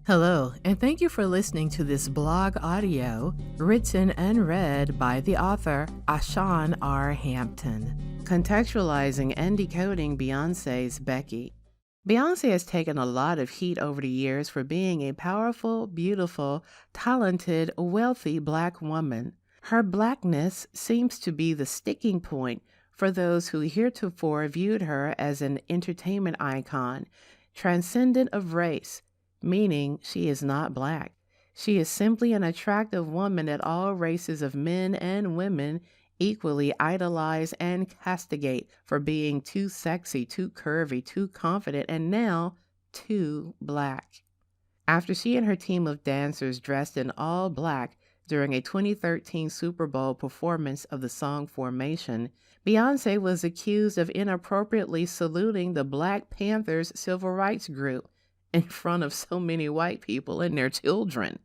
Hello, and thank you for listening to this blog audio written and read by the author Ashan R. Hampton. Contextualizing and decoding Beyonce's Becky. Beyoncé has taken a lot of heat over the years for being a powerful, beautiful, talented, wealthy Black woman. Her Blackness seems to be the sticking point for those who heretofore viewed her as an entertainment icon, transcendent of race, meaning she is not Black. She is simply an attractive woman that all races of men and women equally idolize and castigate for being too sexy, too curvy, too confident, and now too Black. After she and her team of dancers dressed in all Black during a 2013 Super Bowl performance of the song Formation, Beyoncé was accused of inappropriately saluting the Black Panthers civil rights group in front of so many white people and their children.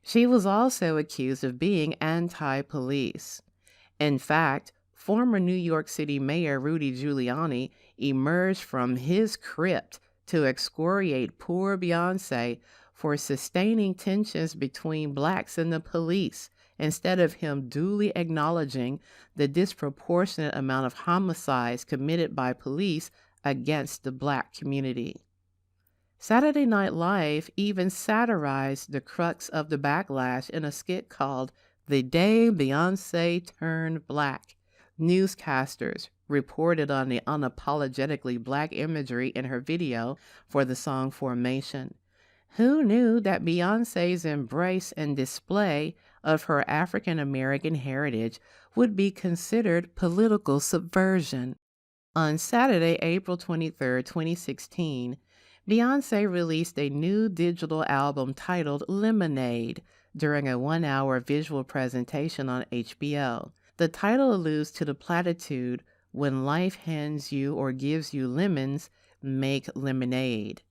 She was also accused of being anti-police. In fact, former New York City Mayor Rudy Giuliani emerged from his crypt to excoriate poor Beyoncé for sustaining tensions between Blacks and the police, instead of him duly acknowledging the disproportionate amount of homicides committed by police against the Black community. Saturday Night Live even satirized the crux of the backlash in a skit called The Day Beyoncé Turned Black. Newscasters reported on the unapologetically Black imagery in her video for the song Formation. Who knew that Beyoncé's embrace and display of her African American heritage would be considered political subversion? On Saturday, April 23, 2016, Beyoncé released a new digital album titled Lemonade during a 1-hour visual presentation on HBO. The title alludes to the platitude, "When life hands you or gives you lemons, make lemonade."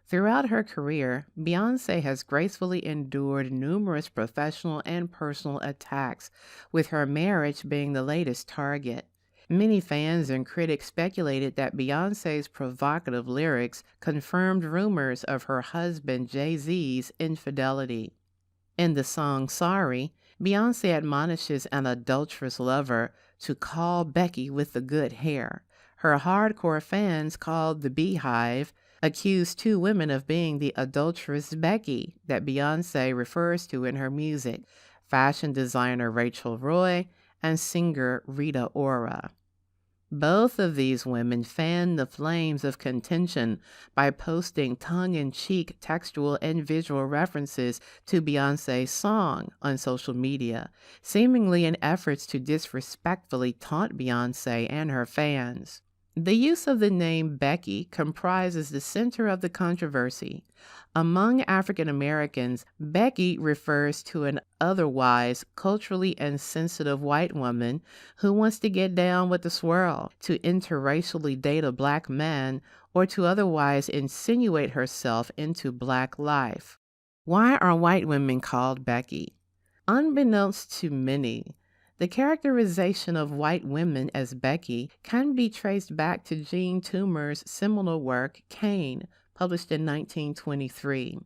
Throughout her career, Beyoncé has gracefully endured numerous professional and personal attacks, with her marriage being the latest target. Many fans and critics speculated that Beyoncé's provocative lyrics confirmed rumors of her husband Jay-Z's infidelity. In the song Sorry, Beyoncé admonishes an adulterous lover to call Becky with the good hair. Her hardcore fans, called the Beehive, accused two women of being the adulterous Becky that Beyoncé refers to in her music: fashion designer Rachel Roy and singer Rita Ora. Both of these women fanned the flames of contention by posting tongue-in-cheek textual and visual references to Beyoncé's song on social media, seemingly in efforts to disrespectfully taunt Beyoncé and her fans. The use of the name Becky comprises the center of the controversy. Among African Americans, Becky refers to an otherwise culturally insensitive white woman who wants to get down with the swirl, to interracially date a Black man, or to otherwise insinuate herself into Black life. Why are white women called Becky? Unbeknownst to many, the characterization of white women as Becky can be traced back to Jean Toomer's seminal work, Cain, published in 1923.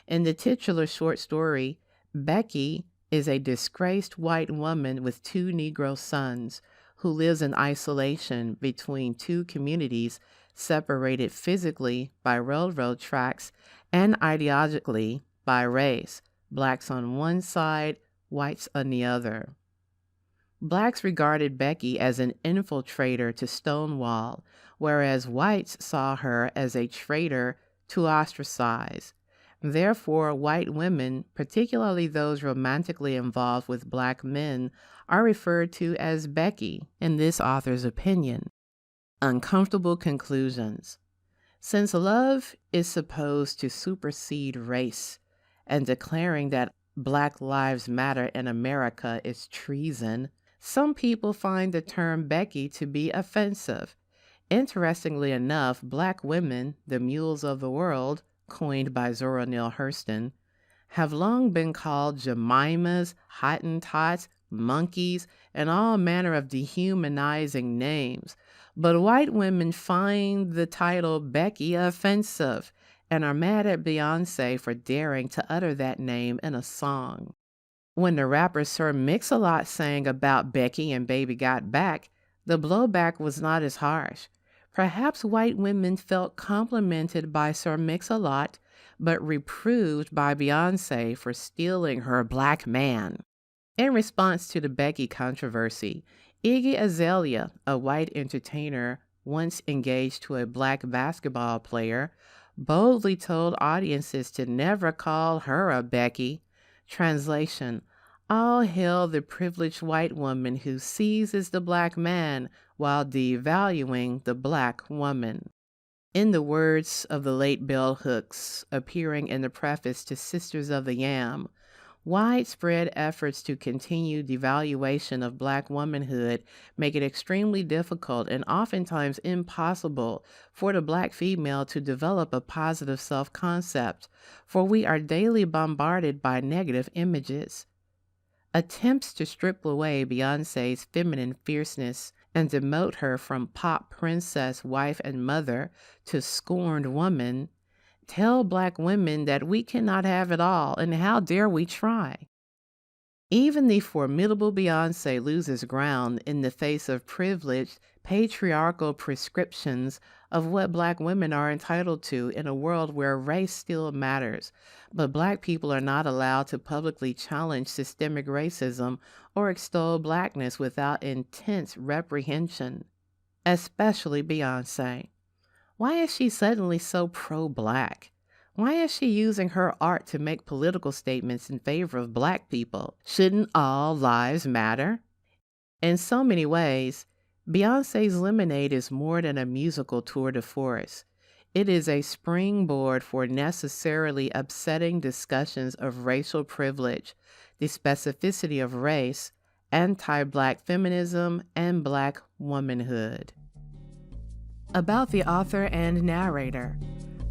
In the titular short story, Becky is a disgraced white woman with two Negro sons who lives in isolation between two communities separated physically by railroad tracks and ideologically by race, Blacks on one side, whites on the other. Blacks regarded Becky as an infiltrator to Stonewall, whereas whites saw her as a traitor to ostracize. Therefore, white women, particularly those romantically involved with Black men, are referred to as Becky in this author's opinion. Uncomfortable conclusions. Since love is supposed to supersede race, and declaring that Black Lives Matter in America is treason, some people find the term Becky to be offensive. Interestingly enough, Black women, the mules of the world, coined by Zora Neale Hurston, have long been called Jemimas, Hottentots, monkeys, and all manner of dehumanizing names. But white women find the title Becky offensive and are mad at Beyoncé for daring to utter that name in a song. When the rapper Sir Mix-a-Lot sang about Becky and Baby Got Back, the blowback was not as harsh. Perhaps white women felt complimented by Sir Mix-a-Lot, but reproved by Beyoncé for stealing her black man. In response to the Becky controversy, Iggy Azalea, a white entertainer once engaged to a black basketball player, boldly told audiences to never call her a Becky. Translation: all hail the privileged white woman who seizes the black man while devaluing the black woman. In the words of the late Bell Hooks, appearing in the preface to Sisters of the Yam, widespread efforts to continue devaluation of black womanhood make it extremely difficult and oftentimes impossible for the black female to develop a positive self-concept, for we are daily bombarded by negative images. Attempts to strip away Beyoncé's feminine fierceness and demote her from pop princess, wife, and mother to scorned woman tell black women that we cannot have it all, and how dare we try? Even the formidable Beyoncé loses ground in the face of privileged, patriarchal prescriptions of what black women are entitled to in a world where race still matters, but black people are not allowed to publicly challenge systemic racism or extol blackness without intense reprehension, especially Beyoncé. Why is she suddenly so pro-black? Why is she using her art to make political statements in favor of black people? Shouldn't all lives matter? In so many ways, Beyoncé's Lemonade is more than a musical tour de force. It is a springboard for necessarily upsetting discussions of racial privilege, the specificity of race, anti-black feminism, and black womanhood. About the author and narrator.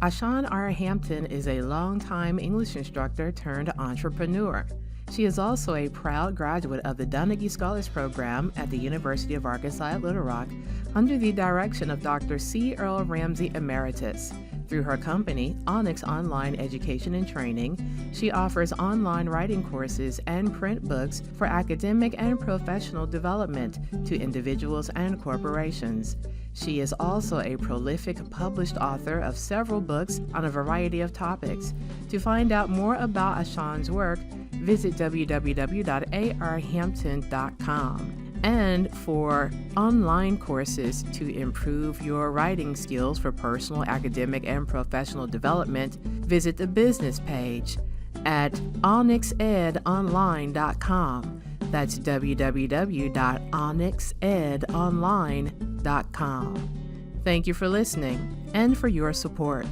Ashan R. Hampton is a longtime English instructor turned entrepreneur. She is also a proud graduate of the Donaghy Scholars Program at the University of Arkansas at Little Rock under the direction of Dr. C. Earl Ramsey Emeritus. Through her company, Onyx Online Education and Training, she offers online writing courses and print books for academic and professional development to individuals and corporations. She is also a prolific published author of several books on a variety of topics. To find out more about Ashan's work, visit www.arhampton.com. And for online courses to improve your writing skills for personal, academic, and professional development, visit the business page at onyxedonline.com. That's www.onyxedonline.com. Thank you for listening and for your support.